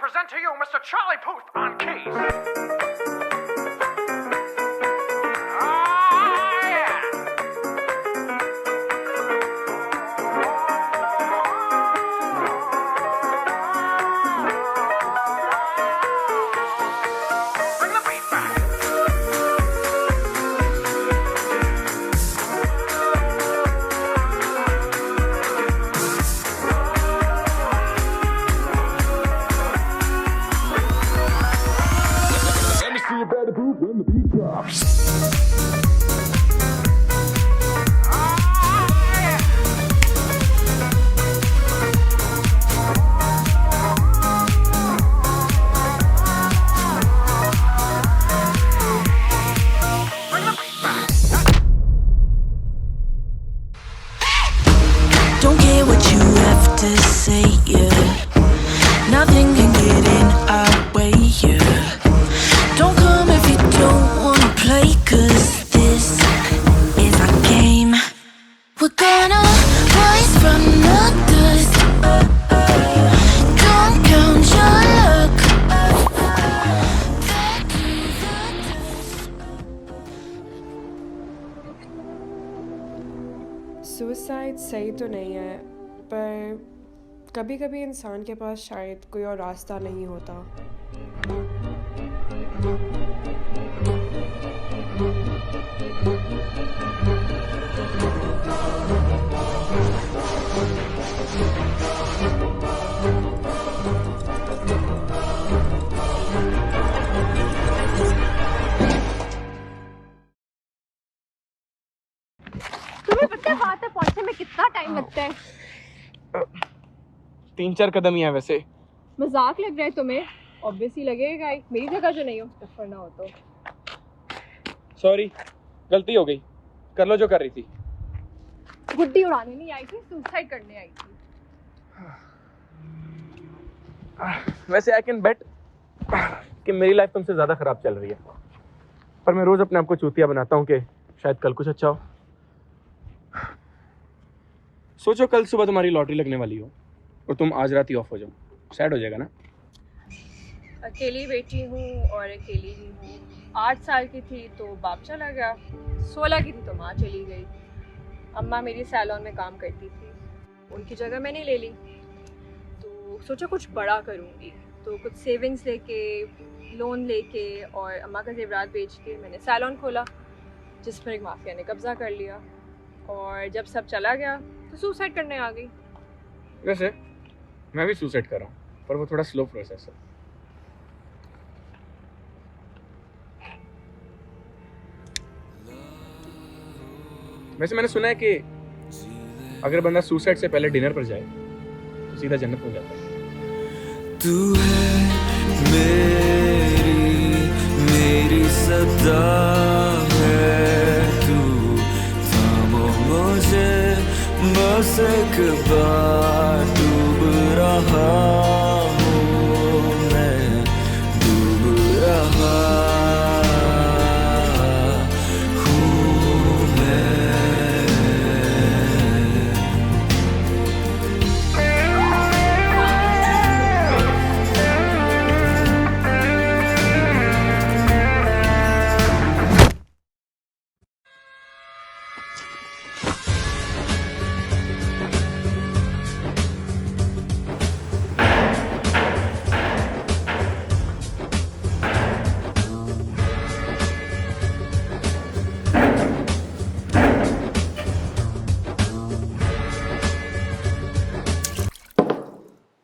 present to you Mr. Charlie Puth on keys. Ah, yeah. Bring the beat back. You better move when the beat drops. Don't care what you have to say, yeah. Nothing can get in our way, yeah. Don't come if you don't wanna play, 'cause this is our game. We're gonna rise from the dust. Don't count your luck. Suicide सही तो नहीं है, पर कभी कभी इंसान के पास शायद कोई और रास्ता नहीं होता। तुम्हें पता है वहां तक पहुंचने में कितना टाइम लगता है? 3-4 कदम ही है वैसे। मजाक लग रहा है तुम्हें? ऑब्वियसली लगेगा ही, मेरी जगह जो नहीं हो टक्कर ना हो तो। सॉरी, गलती हो गई। कर लो जो कर रही थी। गुड्डी उड़ाने नहीं आई थी, सुसाइड करने आई थी। वैसे आई कैन बेट कि मेरी लाइफ तुमसे ज़्यादा ख़राब चल रही है, पर मैं रोज़ अपने आप को चूतिया बनाता हूँ कि शायद कल कुछ अच्छा हो। सोचो कल सुबह तुम्हारी लॉटरी लगने वाली हो और तुम आज रात ही ऑफ हो जाओ, सैड हो जाएगा ना? अकेली बेटी हूँ और अकेली ही हूँ। 8 साल की थी तो बाप चला गया, 16 की थी तो माँ चली गई। अम्मा मेरी सैलून में काम करती थी, उनकी जगह मैंने ले ली। तो सोचा कुछ बड़ा करूँगी, तो कुछ सेविंग्स लेके, लोन लेके और अम्मा का जेवरात बेच के मैंने सैलून खोला, जिस पर एक माफिया ने कब्जा कर लिया। और जब सब चला गया तो सुसाइड करने आ गई। वैसे मैं भी सुसाइड कर रहा हूँ, पर वो थोड़ा स्लो प्रोसेस है। वैसे मैंने सुना है कि अगर बंदा सुसाइड से पहले डिनर पर जाए तो सीधा जन्नत हो जाता है। तू है मेरी सदा है, तू थामो मुझे बस एक बार। डूब रहा हूँ मैं, डूब रहा हूँ मैं।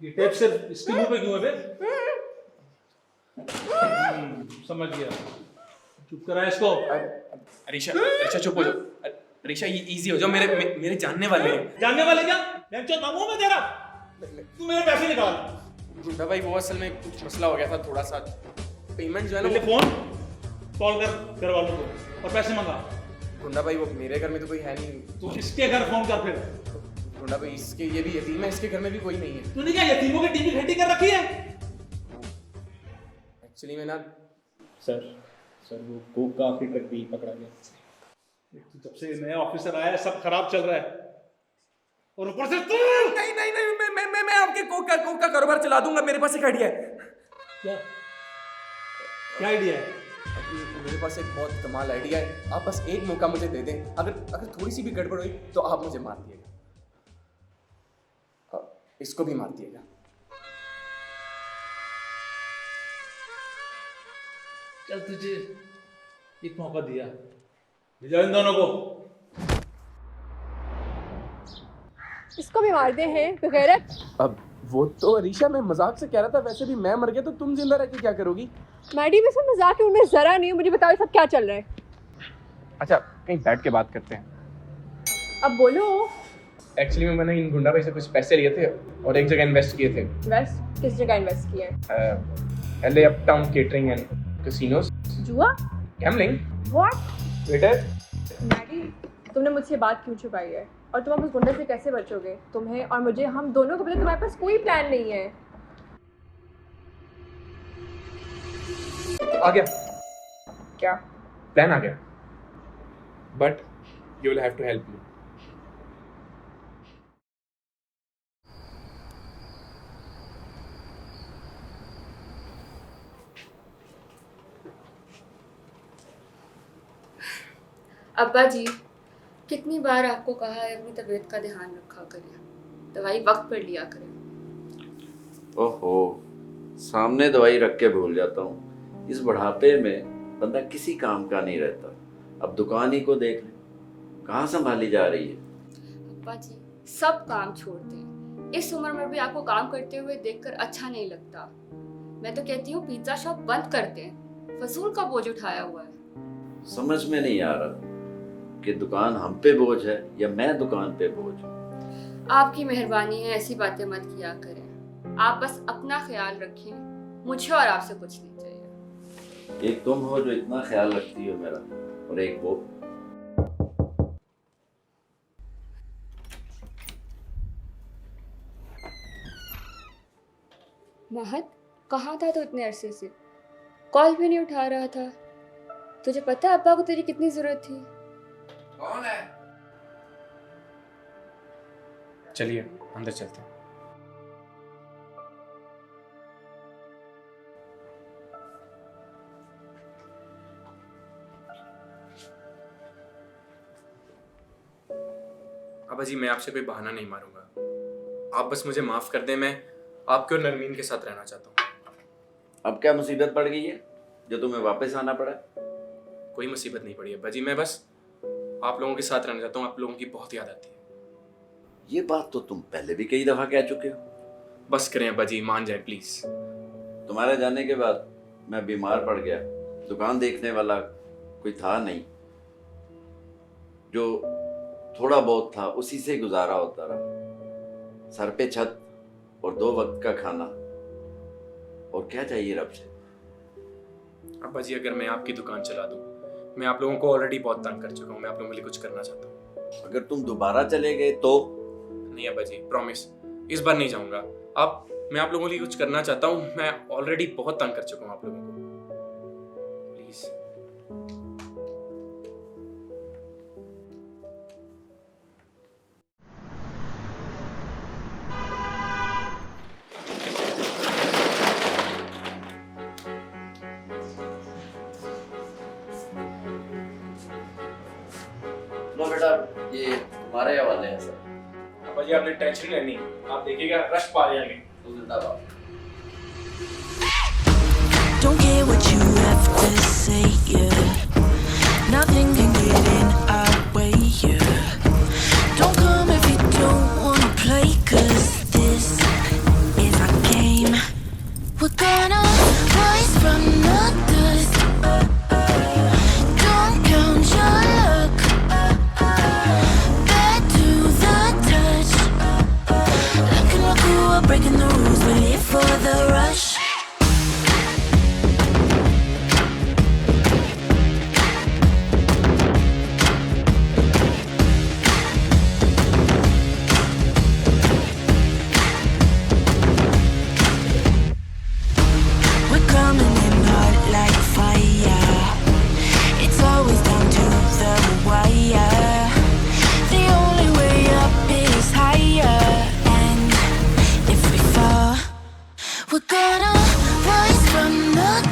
ये टेप सिर्फ इसके मुंह पे क्यों है बे? समझ गया, चुप करा इसको। अरीशा चुप हो जाओ। अरीशा ये इजी हो जाओ, मेरे जानने वाले हैं। जानने वाले क्या? मैं चो नामों में तेरा, तू मेरे पैसे निकाल। गुंडा भाई वो असल में कुछ मसला हो गया था, थोड़ा सा पेमेंट जो है ना। फोन कॉल कर घर वालों को और पैसे मंगा। गुंडा भाई वो मेरे घर में तो कोई है नहीं। तू इसके घर फोन कर फिर। गुंडा भाई इसके ये भी यतीम है, इसके घर में भी कोई नहीं है। तूने क्या यतीमों की टीवी खड़ी कर रखी है? एक्चुअली मैं ना सर वो कोक का आखिरी ट्रक भी पकड़ा गया। जब से नया ऑफिसर आया है सब खराब चल रहा है, और ऊपर से तू। नहीं मैं आपके कोक का कारोबार चला दूंगा, मेरे पास एक आइडिया है। क्या क्या आइडिया है? मेरे पास एक बहुत कमाल आइडिया है, आप बस एक मौका मुझे दे दें। अगर थोड़ी सी भी गड़बड़ हुई तो आप मुझे मार दिएगा, इसको भी मार दिएगा। चल तुझे एक मौका दिया, ले जाओ इन दोनों को। इसको भी मार दे हैं बगैरत। अब वो तो अरीशा, मैं मजाक से कह रहा था, वैसे भी मैं मर गया तो तुम जिंदा रह के क्या करोगी? मैडी में सब मजाक है, उनमें जरा नहीं। मुझे बताओ सब क्या चल रहा है? अच्छा कहीं बैठ के बात करते हैं। अब बोलो। एक्चुअली मैंने इन गुंडा भाई से कुछ पैसे लिए थे और एक जगह इन्वेस्ट किए थे। इन्वेस्ट किस जगह इन्वेस्ट किया है? LA uptown catering and casinos. जुआ? गैम्बलिंग। व्हाट? वेटर। मैडी तुमने मुझसे बात क्यों छुपाई है? और तुम अब उस गुंडे से कैसे बचोगे? तुम्हें और मुझे, हम दोनों को पता तुम्हारे पास कोई प्लान नहीं है। आ गया क्या प्लान? आ गया, but you will have to help me. अब्बा जी, कितनी बार आपको कहा है अपनी तबीयत का ध्यान रखा करें, दवाई वक्त पर लिया करें। ओहो, सामने दवाई रख के भूल जाता हूँ। इस बुढ़ापे में बंदा किसी काम का नहीं रहता। अब दुकान ही को देख ले, कहाँ संभाली जा रही है। अब्बा जी, सब काम छोड़ दें। इस उम्र में भी आपको काम करते हुए देखकर अच्छा नहीं लगता। मैं तो कहती हूँ पिज्जा शॉप बंद कर दें, फजूल का बोझ उठाया हुआ है। समझ में नहीं आ रहा कि दुकान हम पे बोझ है या मैं दुकान पे बोझ हूँ। आपकी मेहरबानी है, ऐसी बातें मत किया करें। आप बस अपना ख्याल रखें, मुझे और आपसे कुछ नहीं चाहिए। एक तुम हो जो इतना ख्याल रखती हो मेरा, और एक वो। महत, कहाँ था तो इतने अरसे से? कॉल भी नहीं उठा रहा था। तुझे पता है अब्बा को तेरी कितनी जरूरत थी? कौन है? चलिए अंदर चलते हैं। अब्बा जी, मैं आपसे कोई बहाना नहीं मारूंगा। आप बस मुझे माफ कर दें। मैं आपके और नरमीन के साथ रहना चाहता हूँ। अब क्या मुसीबत पड़ गई है जो तुम्हें वापस आना पड़ा? कोई मुसीबत नहीं पड़ी अब्बा जी, मैं बस आप लोगों के साथ रहना चाहता हूँ। आप लोगों की बहुत याद आती है। ये बात तो तुम पहले भी कई दफा कह चुके हो। बस करें अब्बा जी, मान जाए प्लीज। तुम्हारे जाने के बाद मैं बीमार पड़ गया। दुकान देखने वाला कोई था नहीं, जो थोड़ा बहुत था उसी से गुजारा होता रहा। सर पे छत और 2 वक्त का खाना, और क्या चाहिए रब से? अब्बा जी, अगर मैं आपकी दुकान चला दूं, मैं आप लोगों को ऑलरेडी बहुत तंग कर चुका हूँ। मैं आप लोगों के लिए कुछ करना चाहता हूँ। अगर तुम दोबारा चले गए तो? नहीं अब्बा जी, प्रॉमिस, इस बार नहीं जाऊंगा। मैं आप लोगों के लिए कुछ करना चाहता हूँ। मैं ऑलरेडी बहुत तंग कर चुका हूँ आप लोगों को। प्लीज। लो बेटा, ये तुम्हारे हवाले है सर। अब्बा जी, आपने टेंशन लेनी, आप देखिएगा रश पा जाएंगे। तू जिंदाबाद। Don't care what you have to say, yeah. Nothing can get in our way, yeah. Don't come if you don't wanna play, 'cause this is our game. We're gonna rise from the dust. Don't count your luck. Bad to the touch. Looking like we were breaking the rules, we're here for the rush. We're coming in hot like fire. It's always down to the wire. The only way up is higher. And if we fall, we're gonna rise from the